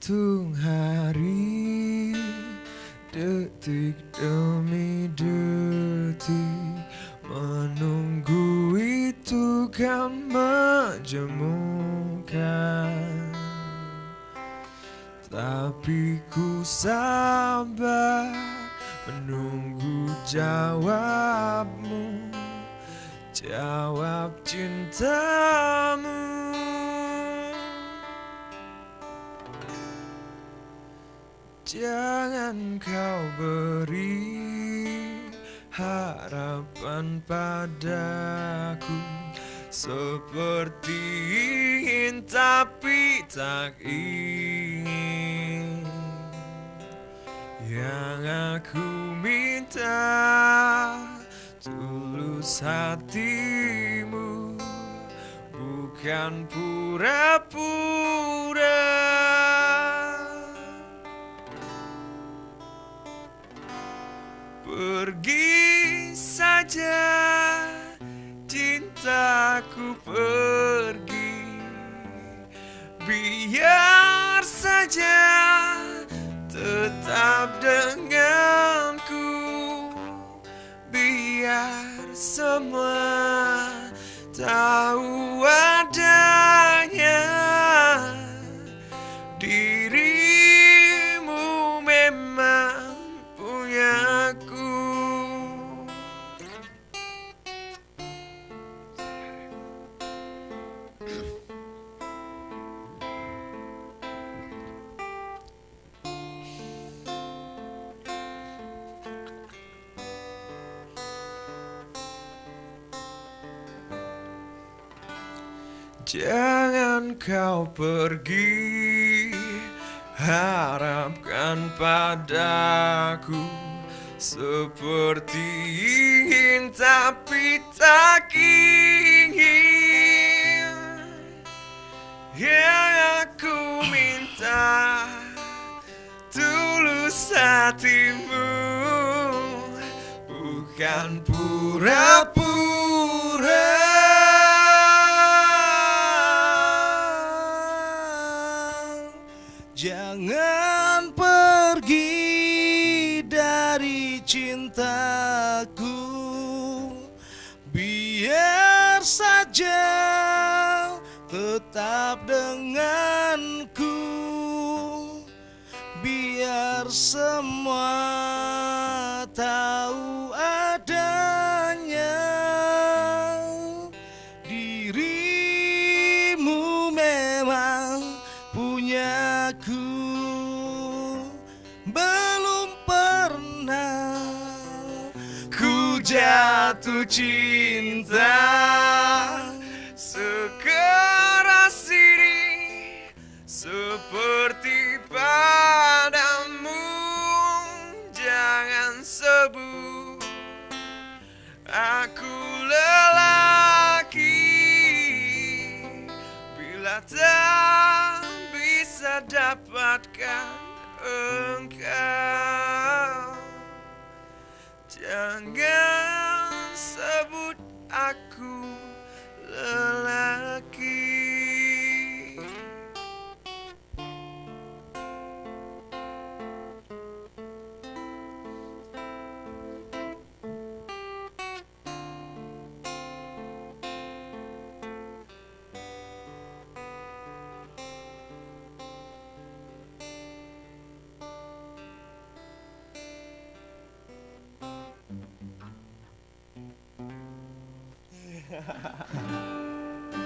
Menghitung hari, detik demi detik, menunggu itu kan menjemukan. Tapi ku sabar menunggu jawabmu, jawab cintamu. Jangan kau beri harapan padaku, seperti ingin tapi tak ingin. Yang aku minta tulus hatimu, bukan pura-pura. Pergi saja cintaku, pergi. Biar saja tetap denganku. Biar semua tahu adanya dirimu memang punyaku. Jangan kau pergi, harapkan padaku, seperti ingin tapi tak ingin. Yang aku minta tulus hatimu, bukan pura-pura. Jangan pergi dari cintaku, biar saja tetap denganku. Biar semua tahu adanya dirimu memang punyaku. Belum pernah ku jatuh cinta sekeras ini, seperti padamu. Jangan sebut aku lelaki bila tak bisa dapatkan engkau. Jangan sebut aku lelaki.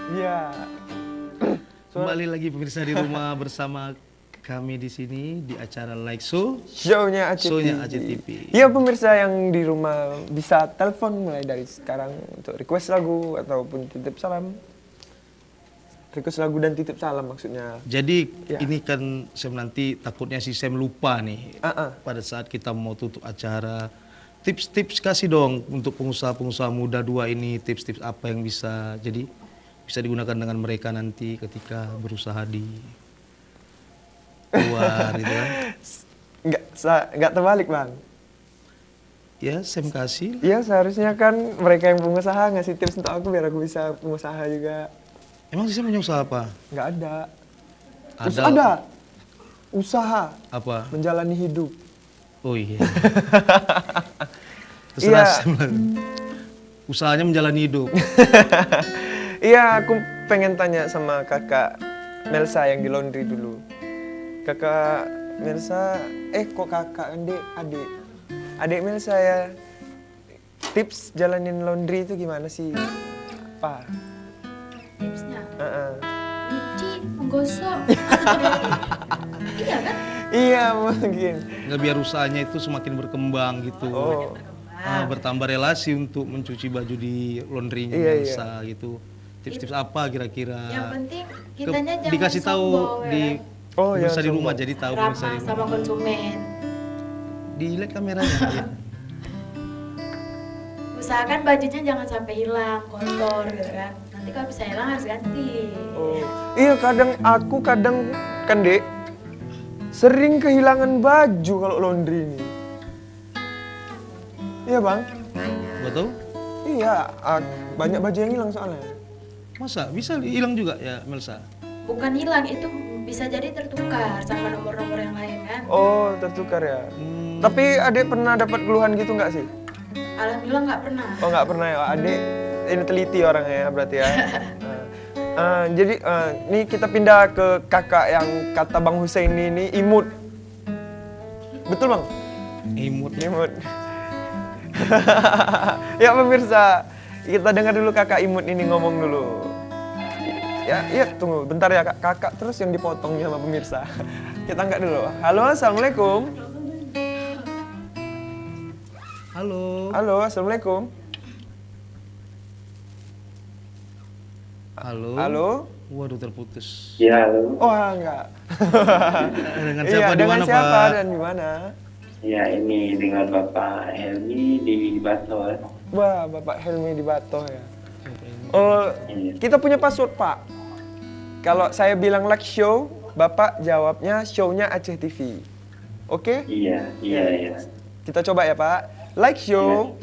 Iya. Kembali lagi pemirsa di rumah bersama kami di sini di acara Like Show. Show-nya Show-nya ACTV. ACTV. Iya pemirsa yang di rumah bisa telepon mulai dari sekarang untuk request lagu ataupun titip salam. Request lagu dan titip salam maksudnya. Jadi Ya. ini kan Sam nanti takutnya si Sam lupa nih Ah. pada saat kita mau tutup acara. Tips-tips kasih dong untuk pengusaha-pengusaha muda dua ini, tips-tips apa yang bisa digunakan dengan mereka nanti ketika berusaha di luar gitu kan. Nggak terbalik bang. Ya, Sam kasih. Iya seharusnya kan mereka yang pengusaha ngasih tips untuk aku biar aku bisa pengusaha juga. Emang si Sam punya usaha apa? Nggak ada. Ada. Ada. usaha Apa? menjalani hidup. Oh iya. Iya. Terserah Sam. Usahanya menjalani hidup. Iya, aku pengen tanya sama kakak Melsa yang di laundry dulu. Kakak Melsa, kok kakak adik? Adik Melsa ya. Tips jalanin laundry itu gimana sih, Pak? Tipsnya Heeh. nyuci, menggosok. Iya kan? Iya mungkin. Nggak, biar usahanya itu semakin berkembang gitu. Oh, Bertambah relasi untuk mencuci baju di laundry-nya Iya, Melsa gitu. Tips-tips apa kira-kira? Yang penting kitanya jangan Dikasih tahu sombong, di ya Oh, pemirsa jangan di rumah, sombong. jadi tahu kan? pemirsa di Ramah rumah. sama konsumen. Dilihat kameranya. Ya. Usahakan bajunya jangan sampai hilang, kotor gitu kan. Nanti kalau bisa hilang harus ganti. oh. Iya, aku kadang kan Dek sering kehilangan baju kalau laundry ini. Iya bang. Betul? Iya, banyak baju yang hilang soalnya. Masa bisa hilang juga ya Melsa? Bukan hilang, itu bisa jadi tertukar sama nomor-nomor yang lain kan. Oh, tertukar ya. Tapi adek pernah dapat keluhan gitu nggak sih? Alhamdulillah nggak pernah. Oh nggak pernah ya, adek ini teliti orangnya ya berarti ya. Jadi ini kita pindah ke kakak yang kata Bang Hussein ini imut. Betul bang? Imut. Imut. Ya pemirsa, kita dengar dulu kakak imut ini ngomong dulu. Ya, iya tunggu, bentar ya kakak terus yang dipotongnya sama pemirsa. Kita angkat dulu. Halo, assalamualaikum. Halo. Halo, assalamualaikum. Halo. Halo. Waduh, terputus. Ya, halo. Oh enggak. Dengan Iya, siapa di dengan mana, siapa Pak? dan di mana? Ya, ini dengan Bapak Helmi di Bato. Wah, Bapak Helmi di Bato ya. Oh, kita punya password Pak. Kalau saya bilang like show, Bapak jawabnya show-nya Aceh TV. Oke? Iya, iya. Kita coba ya Pak. Like show.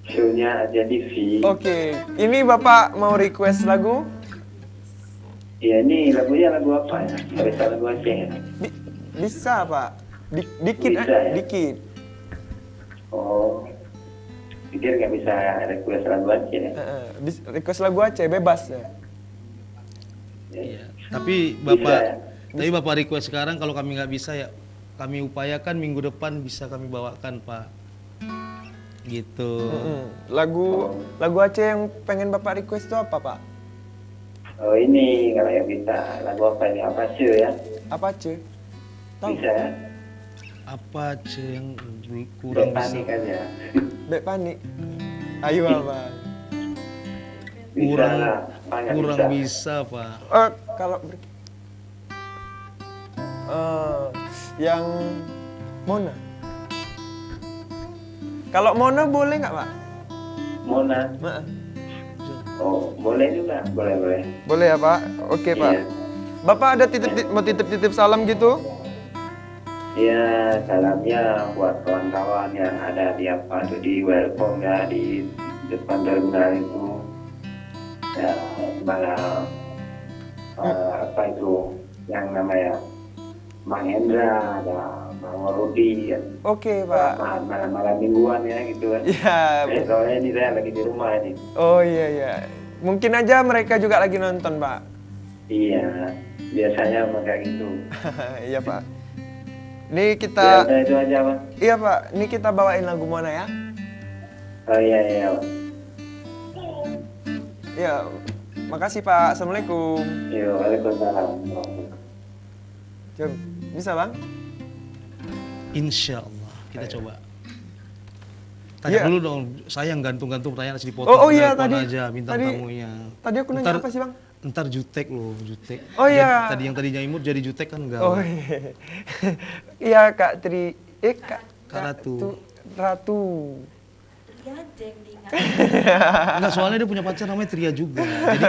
Show-nya aja TV. Oke. Ini Bapak mau request lagu? Iya, ini lagunya lagu apa ya? Nggak bisa lagu Aceh ya? Bisa Pak. Dikit, Bisa, ya? dikit. Oh, pikir nggak bisa request lagu Aceh ya? Request lagu Aceh bebas ya. Iya. Tapi Bisa, ya? Bapak request sekarang, kalau kami nggak bisa ya kami upayakan minggu depan bisa kami bawakan Pak. Gitu. Lagu Aceh yang pengen Bapak request itu apa Pak? Oh, ini kalau yang bisa lagu apa ini? Apa sih ya? Apa Aceh? Tahu? Bisa ya? Apa aja yang kurang Panik bisa? aja. Bek panik. Ayo Abang. Bisa Kurang lah. Apa nggak kurang bisa Pak. Kalau yang Mona. Kalau Mona boleh nggak Pak? Mona. Maaf. Oh, boleh juga. Boleh. Boleh ya Pak? Oke Pak. Iya. Bapak ada mau titip salam gitu? Ya, salamnya buat kawan-kawan yang ada di apa tuh di welcome ya di depan terminal itu. Ya, malam apa itu yang namanya Mang Hendra, ada Mang Rudi, ya. Oke Pak. Malam mingguan ya gitu kan. Iya. Soalnya ini saya lagi di rumah ini. Oh iya. Mungkin aja mereka juga lagi nonton Pak. Iya, biasanya kayak gitu. Iya Pak. Ini Ya, kita, udah itu aja Pak. iya Pak. Ini kita bawain lagu Mona ya. Oh iya Pak. Ya, makasih Pak. Assalamualaikum. Yo, waalaikumsalam. Jom, bisa Bang? Insya Allah kita coba. Tanya Iya. dulu dong, saya yang gantung-gantung pertanyaan asli dipotong. Oh iya telepon tadi. aja bintang tamunya. Tadi aku nanya apa sih Bang? Ntar jutek loh, jutek. Oh iya. Tadi yang tadinya imut jadi jutek kan enggak. Oh iya. Iya Kak Tri. Kak Ratu. Ratu. Dia aja yang diingat. Enggak, soalnya dia punya pacar namanya Tria juga. Jadi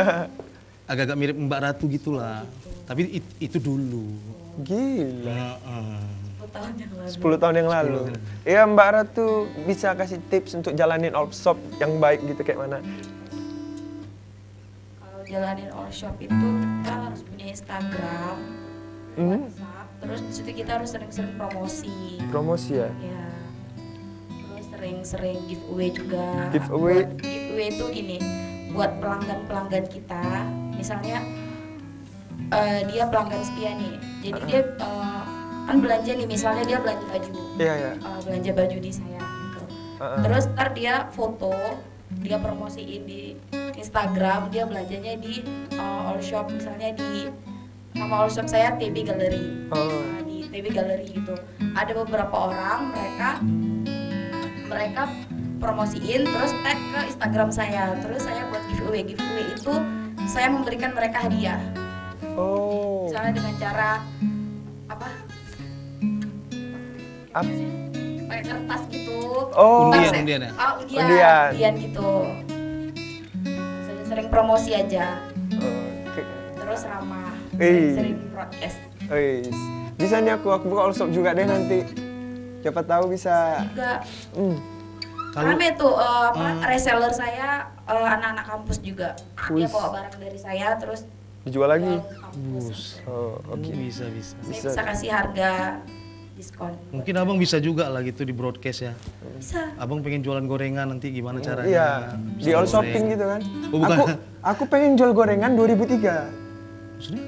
agak-agak mirip Mbak Ratu gitulah. Tapi itu dulu. Gila. Heeh. 10 tahun yang lalu. 10 tahun yang lalu. Iya Mbak Ratu bisa kasih tips untuk jalanin all shop yang baik gitu kayak mana? Kalau jalanin all shop itu kita harus punya Instagram, WhatsApp. Terus di situ kita harus sering-sering promosi. Promosi ya. Ya. Terus sering-sering giveaway juga. Giveaway? Buat giveaway itu gini, buat pelanggan-pelanggan kita, misalnya dia pelanggan setia nih. Jadi dia kan belanja nih, misalnya dia belanja baju. Iya ya. Belanja baju di saya gitu. Terus ntar dia foto, dia promosiin di Instagram, dia belanjanya di all shop, misalnya di nama all shop saya TB Gallery. Nah, di TB Gallery gitu. Ada beberapa orang mereka promosiin terus tag ke Instagram saya. Terus saya buat giveaway. Giveaway itu saya memberikan mereka hadiah. Oh. Misalnya dengan cara apa? Pakai kertas gitu. Oh. Ntar Undian ya? Undian gitu. Sering promosi aja. Oke. Terus ramah. Ih. Sering broadcast. Wis. Bisa nih aku buka all shop juga deh nanti. Siapa tahu bisa. Juga Kalau rame tuh reseller saya anak-anak kampus juga. Dia Wis. bawa barang dari saya terus Dijual lagi. jual ke kampus. Oh, oke. bisa. Saya bisa kasih harga diskon. Mungkin abang bisa juga lah gitu di broadcast ya. Bisa. Abang pengen jualan gorengan nanti gimana caranya? Iya, Bisa di all goreng. shopping gitu kan. Oh, bukan. Aku pengen jual gorengan 2003. Maksudnya?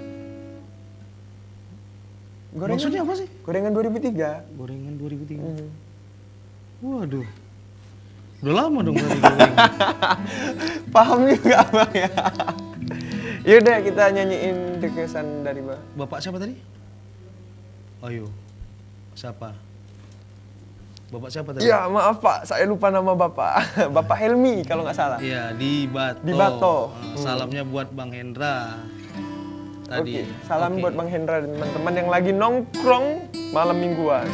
Gorengan, Maksudnya apa sih? Gorengan 2003. Gorengan 2003. Waduh. Udah lama dong berarti gorengan. Paham juga abang ya. Yaudah kita nyanyiin kekesan dari bang. Bapak siapa tadi? Ayo. Siapa? Bapak siapa tadi? Iya maaf pak, saya lupa nama bapak. Bapak Helmi kalau nggak salah. Iya, di Bato. Di Bato. Salamnya buat Bang Hendra. Tadi. Oke, salam Oke. buat Bang Hendra dan teman-teman yang lagi nongkrong malam mingguan.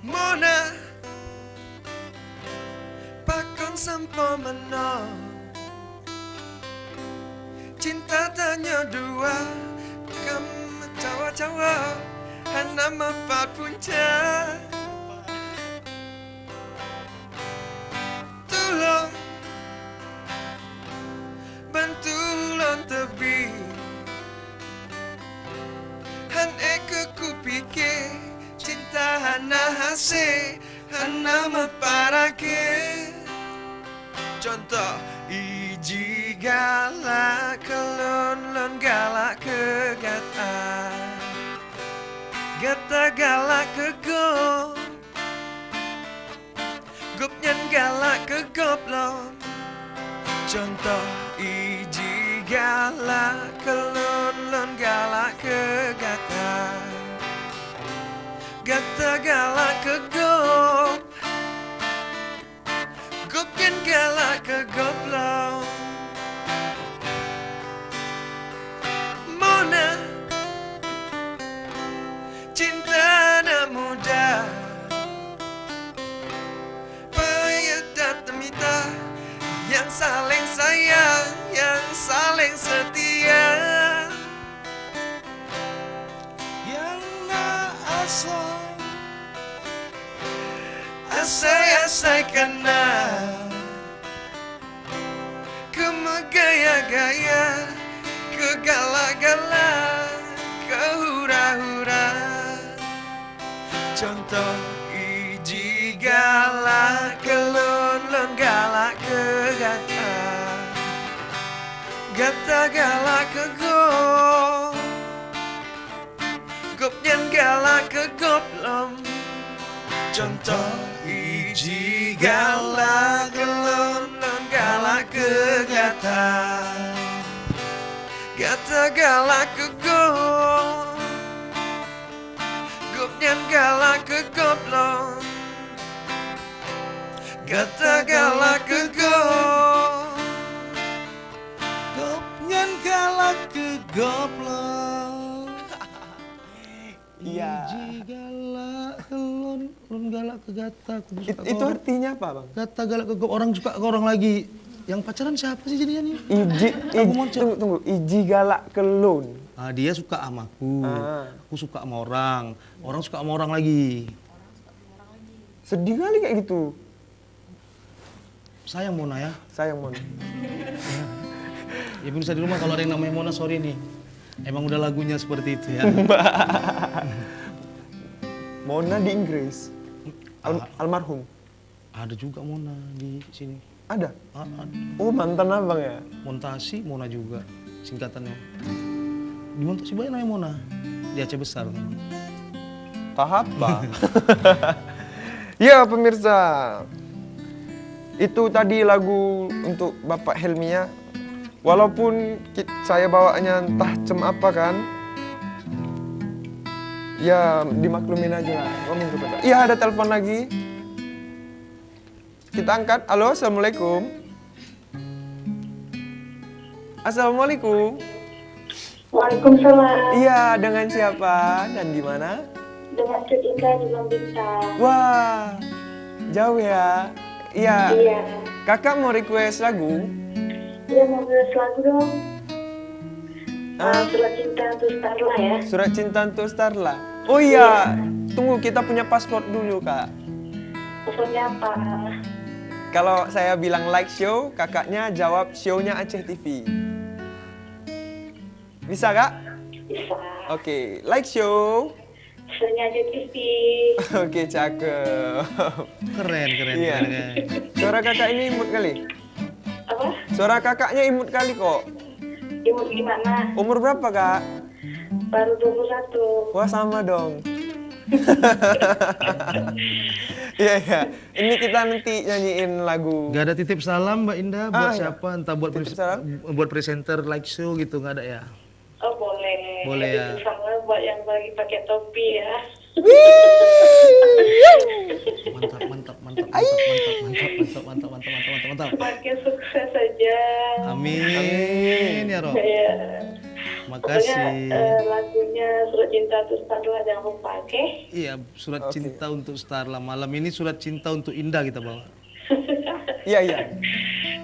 Mona pakon sampo meno cinta tanya dua kamu cawa-cawa hana mapat punca tulung bantulon tebi han eke kupike cinta hana hase hana maparake contoh iji galak kelon-lon galak ke gata galak ke gop nyan galak ke goplon contoh iji galak kelon-lon galak ke gata galak ke gop nyan galak ke goplon Mona cinta anak muda payah datang mita yang saling sayang yang saling setia yang na asal asai kenal kemegaya-gaya kegala-gala kehura-hura contoh iji galak kelon-lon galak ke gata galak ke gop nyan galak ke goplom contoh iji galak kelon-lon galak ke gata galak ke gop nyan galak ke goplon gata galak ke gop nyan galak ke goplon Iya. Iji galak kelon galak ke gata. Itu artinya apa bang? Gata galak ke gop orang suka ke orang lagi yang pacaran siapa sih jadinya nih? Tunggu. Iji galak kelun. Dia suka sama aku suka sama orang suka sama orang lagi. Sedih kali kayak gitu. Sayang Mona ya. Sayang Mona. Ya bisa di rumah kalau ada yang namanya Mona, sorry nih. Emang udah lagunya seperti itu ya. Mona di Inggris. Almarhum. Ada juga Mona di sini. Ada? Ada. Oh, mantan abang ya? Montasi, Mona juga singkatannya. Di Montasi banyak namanya Mona. Di Aceh Besar. Tahap apa? Ya pemirsa, itu tadi lagu untuk Bapak Helmi ya. Walaupun saya bawaannya entah cem apa kan, ya dimaklumin aja lah. Ngomong kepada. Iya, ada telepon lagi. Kita angkat. Halo, assalamualaikum. Assalamualaikum. Waalaikumsalam. Iya, dengan siapa dan di mana? Dengan Cut Indah di Bintang. Wah, jauh ya. Iya. Iya. Kakak mau request lagu? Iya, mau beres lagu dong. Surat Cinta untuk Starla ya. Surat Cinta untuk Starla. Oh iya, tunggu kita punya paspor dulu kak. Paspornya apa? Kalau saya bilang like show, kakaknya jawab show-nya Aceh TV. Bisa kak? Bisa. Oke, like show. Show-nya Aceh TV. Oke, cakep. Keren. Iya. Suara kakak ini imut kali. Apa? Suara kakaknya imut kali kok. Imut gimana? Umur berapa kak? Baru 21. Wah sama dong. Iya. Ini kita nanti nyanyiin lagu. Gak ada titip salam Mbak Indah buat iya. siapa? Entah buat Titip salam? buat presenter like show gitu, nggak ada ya? Oh boleh. Boleh ya. Sama buat yang lagi pakai topi ya. Mantap. Makin sukses saja. Amin ya Rob. Ya. Makasih. Pokoknya lagunya Surat Cinta untuk Starla jangan lupa, oke? Iya, surat cinta untuk Starla. Malam ini surat cinta untuk Indah kita bawa. Iya.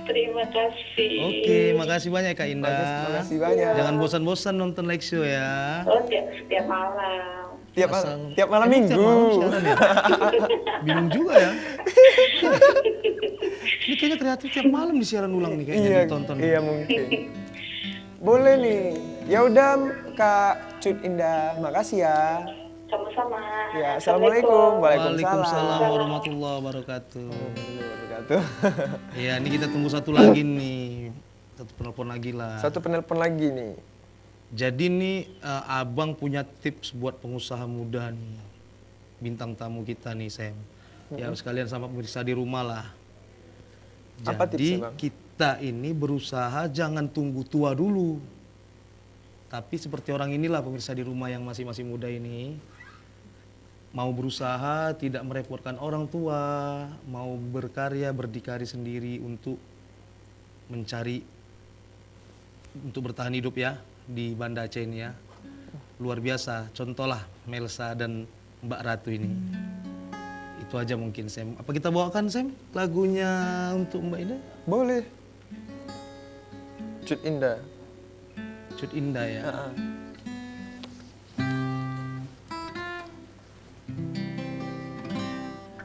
Terima kasih. Oke, makasih banyak Kak Indah. Makasih banyak. Jangan bosan-bosan nonton like show ya. Oh, setiap malam. Tiap malam minggu. Tiap malam siaran ya? Bingung juga ya. Ini kayaknya kreatif tiap malam di siaran ulang nih kayaknya ditonton. Iya mungkin. Boleh nih. Ya udah Kak Cut Indah, makasih ya. Sama-sama. Ya, assalamualaikum. Waalaikumsalam warahmatullahi wabarakatuh. Iya, ini kita tunggu satu lagi nih. Satu penelpon lagi lah. Satu penelpon lagi nih. Jadi nih abang punya tips buat pengusaha muda nih. Bintang tamu kita nih Sam. Ya sekalian sama pemirsa di rumah lah. Apa Jadi tipsnya, Bang? kita ini berusaha jangan tunggu tua dulu. Tapi seperti orang inilah pemirsa di rumah yang masih muda ini. Mau berusaha tidak merepotkan orang tua. Mau berkarya, berdikari sendiri untuk mencari, untuk bertahan hidup ya di Banda Aceh ini ya. Luar biasa, contohlah Melsa dan Mbak Ratu ini. Itu aja mungkin Sam. Apa kita bawakan Sam lagunya untuk Mbak Indah? Boleh. Cut Indah. Cut Indah ya.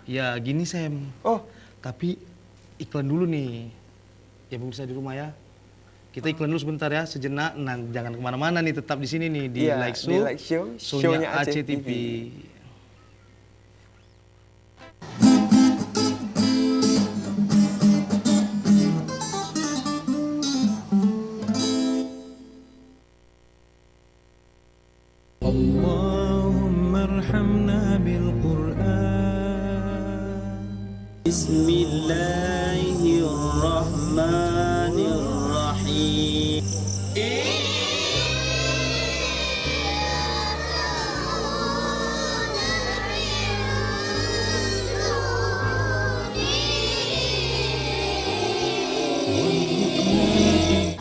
Ya gini Sam. Oh, Tapi iklan dulu nih. Ya pemirsa di rumah ya. Kita iklan dulu sebentar ya, sejenak. Nah, jangan kemana-mana nih, tetap di sini nih di iya, Like Show. di Like Show, Show-nya Aceh TV. اللهم ارحمنا بالقرآن بسم الله الرحمن الرحيم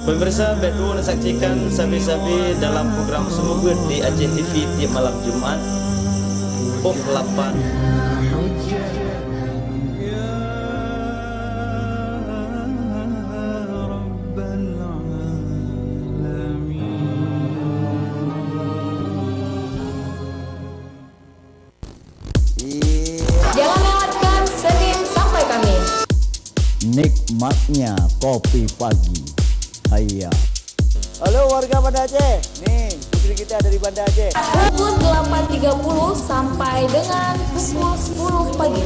Pemirsa, betul saksikan sabi-sabi dalam program Semoga di Aceh TV tiap malam Jumat pukul 8. nikmatnya kopi pagi. Hayya. Halo warga Banda Aceh, nih putri kita dari Banda Aceh. Pukul 8.30 sampai dengan pukul 10 pagi.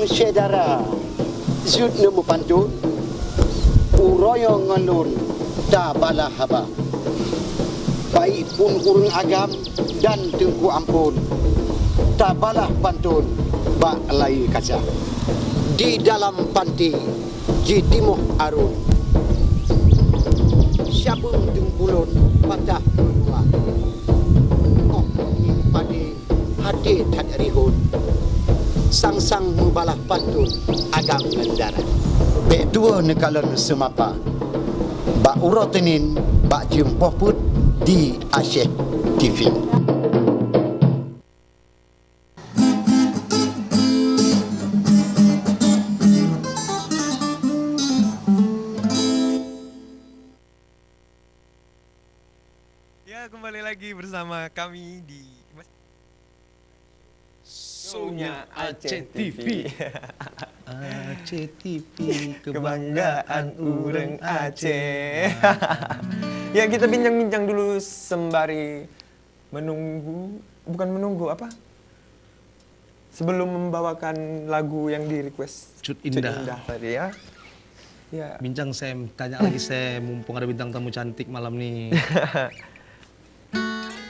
Sedara Zut nemu pantun Uroyo ngelun Da bala haba Baik pun urung agam Dan tengku ampun Da balah pantun Bak lai kaca Di dalam panti Di timuh arun Syabung tengkulun Patah kedua Oh padi Hati tak rihun sang-sang membalah pantun agam ngendara. Bek dua nekalon semapa. Bak urotenin, bak jumpa put di Aceh TV. Ya, kembali lagi bersama kami di Sonya Aceh TV. Aceh TV, kebanggaan urang Aceh. Ya, kita bincang-bincang dulu sembari menunggu apa? Sebelum membawakan lagu yang di request Cut Indah tadi ya. Ya. Bincang Sam, tanya lagi Sam, mumpung ada bintang tamu cantik malam nih.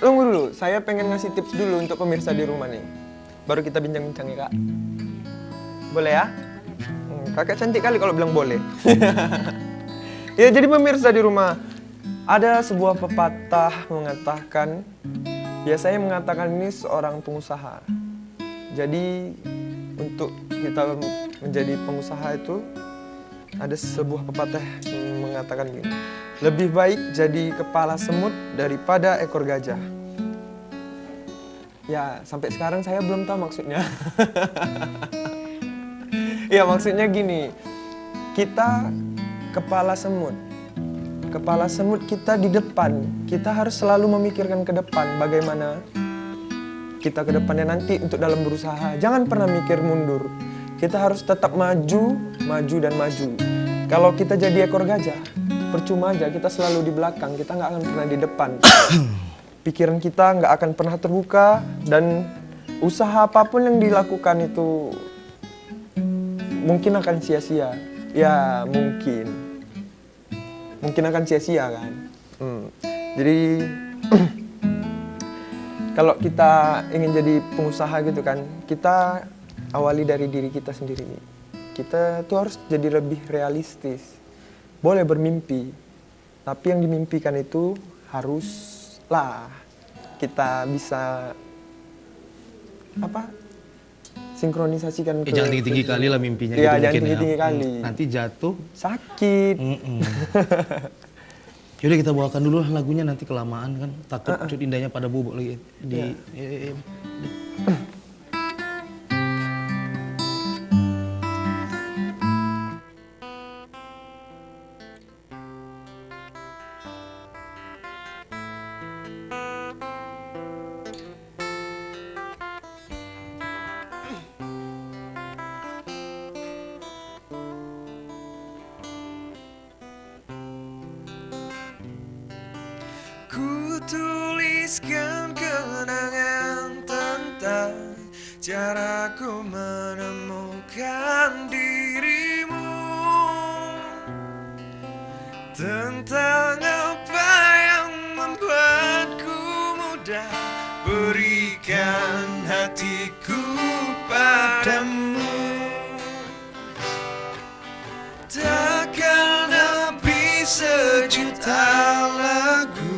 Tunggu dulu, saya pengen ngasih tips dulu untuk pemirsa di rumah nih. Baru kita bincang-bincang ya, Kak. Boleh ya? Kakak cantik kali kalau bilang boleh. Ya, jadi pemirsa di rumah, ada sebuah pepatah mengatakan, ya saya mengatakan ini seorang pengusaha. Jadi untuk kita menjadi pengusaha itu ada sebuah pepatah yang mengatakan gini, lebih baik jadi kepala semut daripada ekor gajah. Ya, sampai sekarang saya belum tahu maksudnya. Ya, maksudnya gini, kita kepala semut. Kepala semut kita di depan. Kita harus selalu memikirkan ke depan bagaimana kita ke depannya nanti untuk dalam berusaha. Jangan pernah mikir mundur. Kita harus tetap maju, maju dan maju. Kalau kita jadi ekor gajah, percuma aja kita selalu di belakang, kita nggak akan pernah di depan. Pikiran kita nggak akan pernah terbuka dan usaha apapun yang dilakukan itu mungkin akan sia-sia. Ya mungkin akan sia-sia kan. Jadi kalau kita ingin jadi pengusaha gitu kan, kita awali dari diri kita sendiri. Kita tuh harus jadi lebih realistis. Boleh bermimpi, tapi yang dimimpikan itu haruslah kita bisa sinkronisasikan ke Jangan tinggi-tinggi kali lah mimpinya. Ya, gitu jangan mungkin tinggi-tinggi kali. Nanti jatuh sakit. Yaudah kita bawakan dulu lah lagunya, nanti kelamaan kan. Takut Cut Indahnya pada bubuk lagi di Ku tuliskan kenangan tentang caraku menemukan dirimu, tentang apa yang membuatku mudah berikan hatiku padamu. Takkan habis sejuta lagu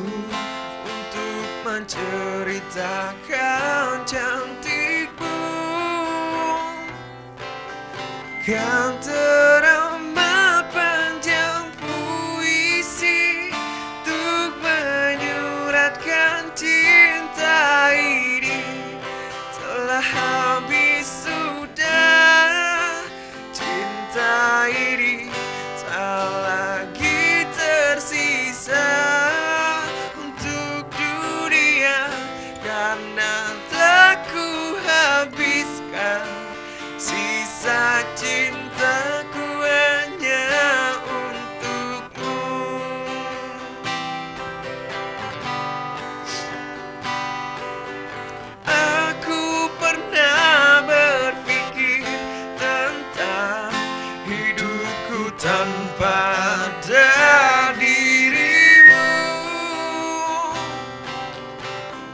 menceritakan cantikmu, kan teramat panjang puisi untuk menyuratkan cinta pada dirimu.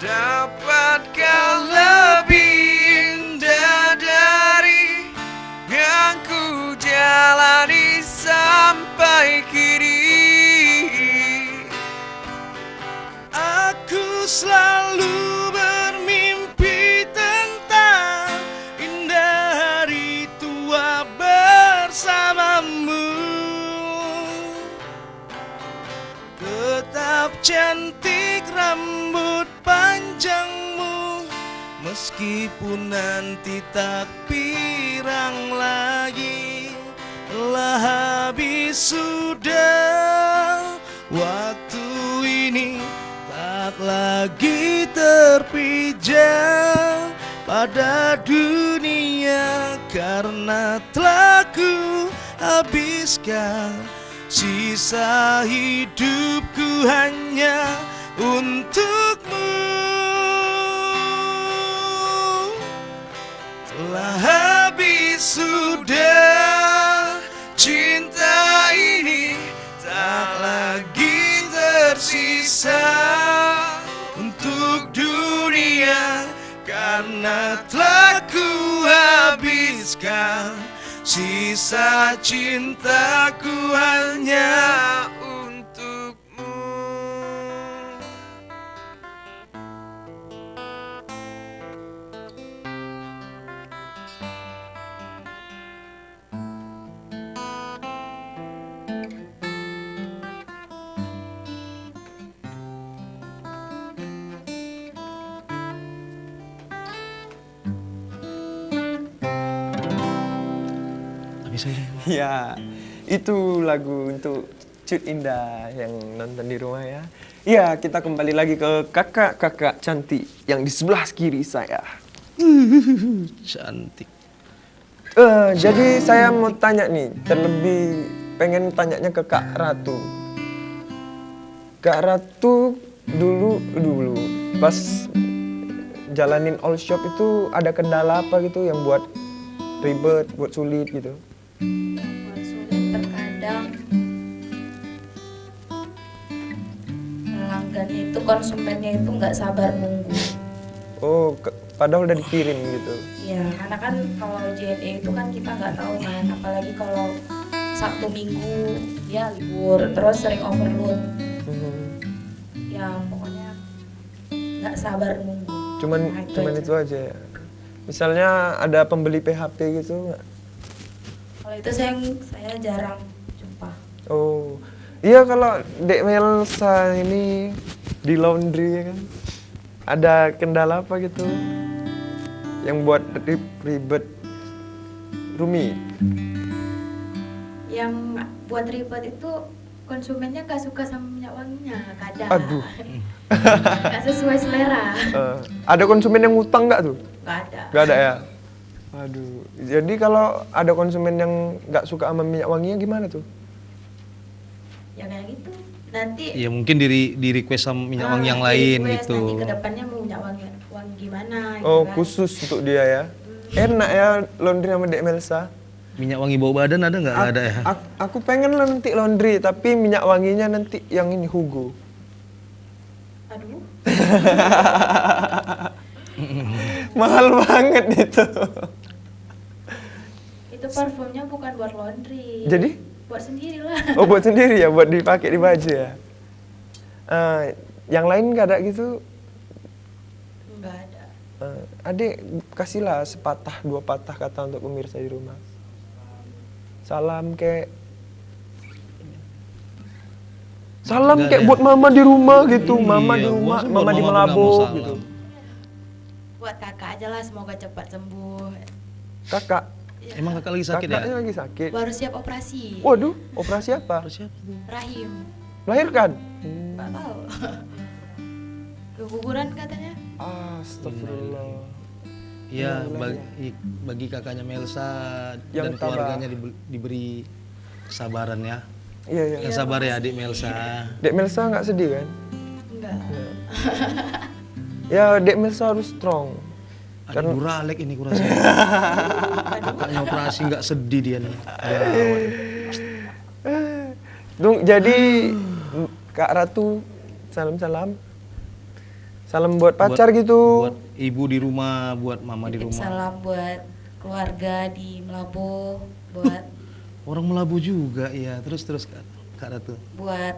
Dapatkah lebih indah dari yang ku jalani sampai kini? Aku selalu bermimpi tentang indah hari tua bersamamu. Tetap cantik rambut panjangmu, meskipun nanti tak pirang lagi. Telah habis sudah waktu ini, tak lagi terpijak pada dunia, karena telah ku habiskan sisa hidupku hanya untukmu. Telah habis sudah cinta ini, tak lagi tersisa untuk dunia, karena telah ku habiskan sisa cintaku hanya untukmu. Ya, itu lagu untuk Cut Indah yang nonton di rumah ya. Iya, kita kembali lagi ke kakak-kakak cantik yang di sebelah kiri saya. Cantik. Jadi saya mau tanya nih, terlebih pengen tanyanya ke Kak Ratu. Kak Ratu dulu pas jalanin all shop itu ada kendala apa gitu yang buat ribet, buat sulit gitu? Buat sulit terkadang pelanggan itu, konsumennya itu nggak sabar nunggu. Oh, padahal udah dikirim gitu. Ya, karena kan kalau JNE itu kan kita nggak tahu kan, apalagi kalau Sabtu Minggu dia libur, terus sering overload. Ya pokoknya nggak sabar nunggu. Cuman itu aja ya. Misalnya ada pembeli PHP gitu nggak? Kalau itu saya jarang jumpa. Oh, iya kalau Dek Melsa ini di laundry ya kan, ada kendala apa gitu yang buat ribet, rumit? Yang buat ribet itu konsumennya gak suka sama minyak wanginya kadang. Aduh. Gak sesuai selera. Ada konsumen yang ngutang nggak tuh? Gak ada. Gak ada ya? Aduh, jadi kalau ada konsumen yang nggak suka sama minyak wanginya gimana tuh? Ya kayak gitu. Nanti Ya mungkin di request sama minyak wangi yang lain request, gitu. Nanti kedepannya mau minyak wangi gimana gitu Oh, kan. khusus untuk dia ya? Enak ya laundry sama Dek Melsa? Minyak wangi bau badan ada nggak? Nggak ada ya? Aku pengen lah nanti laundry, tapi minyak wanginya nanti yang ini Hugo. Aduh. Mahal banget itu. Itu parfumnya bukan buat laundry. Jadi? Buat sendiri lah. Oh, buat sendiri ya, buat dipakai di baju ya. Yang lain nggak ada gitu? Nggak ada. Adik, kasihlah sepatah dua patah kata untuk pemirsa di rumah. Salam kek. Salam Nggak kek ada. buat mama di rumah gitu, mama di Iya, rumah, masa buat mama di mama nggak mau Malabo salam? gitu. Buat kakak aja lah, semoga cepat sembuh. Kakak, Emang kakak lagi sakit ya? kakaknya lagi sakit. Baru siap operasi. Waduh, operasi apa? Rahim. Melahirkan? Nggak tahu. Keguguran katanya. Astagfirullah. Iya, bagi kakaknya Melsa Yang dan tabah. keluarganya diberi kesabaran ya. Iya, iya. Yang sabar ya adik Melsa. Dek Melsa nggak sedih kan? Enggak. Ya, Dek Melsa harus strong. Ada Duralek ini kurasa. Kakaknya operasi nggak sedih dia nih. Ya, Jadi Kak Ratu, salam-salam. Salam buat pacar gitu. Buat ibu di rumah, buat mama di rumah. Salam buat keluarga di Melabuh, buat Orang Melabuh juga, ya. Terus Kak Ratu. buat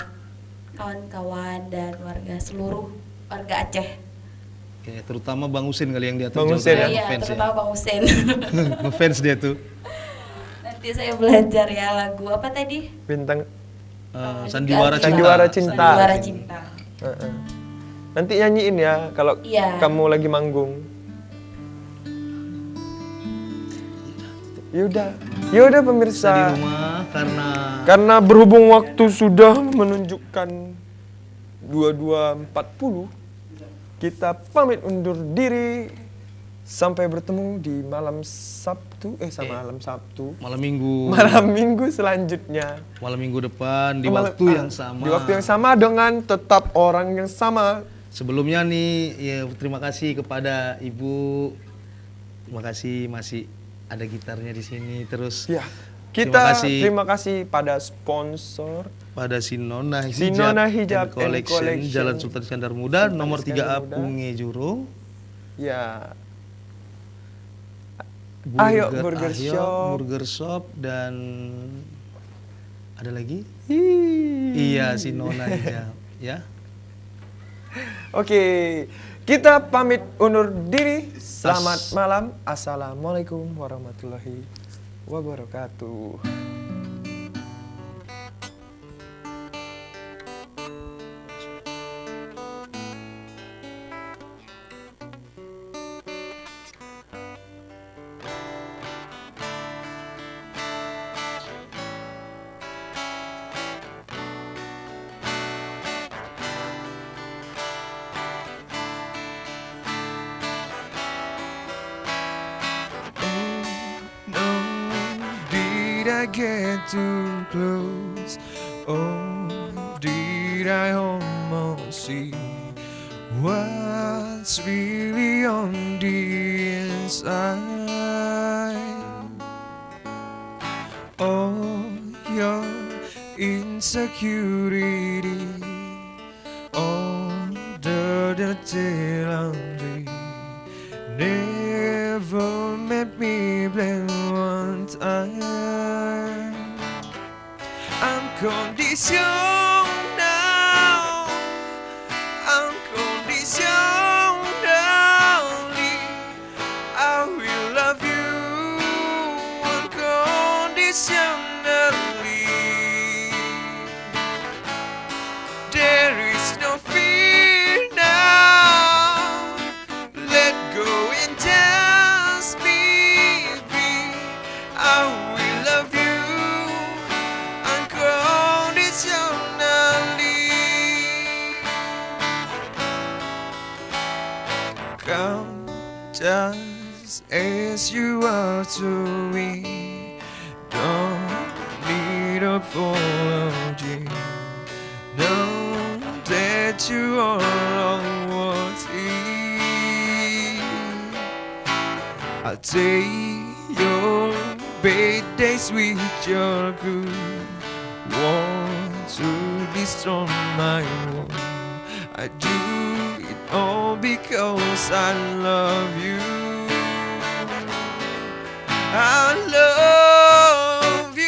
kawan-kawan dan seluruh warga Aceh. Ya, terutama Bang Husin kali yang dia tuh. Bang Husin, ya? Iya, terutama Bang Husin. Ngefans dia tuh. Nanti saya belajar ya lagu apa tadi? Bintang Sandiwara Cinta. Sandiwara Cinta. Sandiwara Cinta. Nanti nyanyiin ya kalau Iya. kamu lagi manggung. Yaudah pemirsa. Di rumah karena berhubung waktu sudah menunjukkan 22.40, kita pamit undur diri. Sampai bertemu di malam Sabtu, malam Minggu. Malam Minggu selanjutnya. Malam Minggu depan di waktu yang sama. Di waktu yang sama dengan tetap orang yang sama. Sebelumnya nih, ya terima kasih kepada Ibu. Terima kasih masih ada gitarnya di sini. Terus ya, kita terima kasih pada sponsor, pada Sinona Hijab Collection, Jalan Sultan Iskandar Muda, nomor 3A Punge Jurung. Ya. Burger Shop dan ada lagi? Iya, Sinona Hijab, ya. Oke, kita pamit undur diri. Selamat malam. Assalamualaikum warahmatullahi wabarakatuh. Get too close? Oh, did I almost see what's really on the inside? Oh, your insecurity, all the dirty laundry never made me blame one time. Unconditionally, I will love you unconditionally. There is no fear now. Let go and just be free. I will love you unconditionally. Come just as you are to me. Don't need apology. Know that you are all worthy. I'll take your bad days with your good. Want to destroy my world. I do it all because I love you. I love you.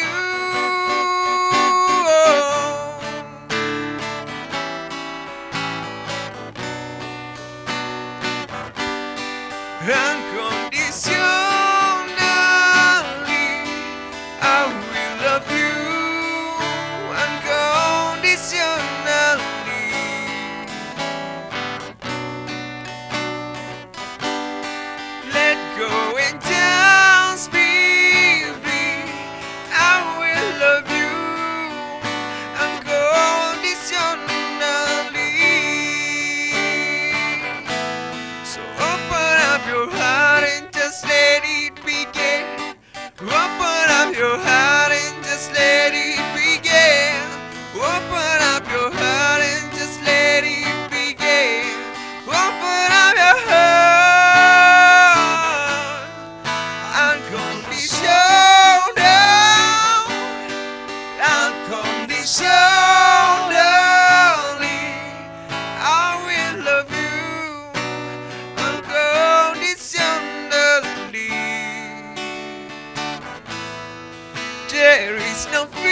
Unconditionally, I will love you unconditionally. Let go and just be free. I'm feeling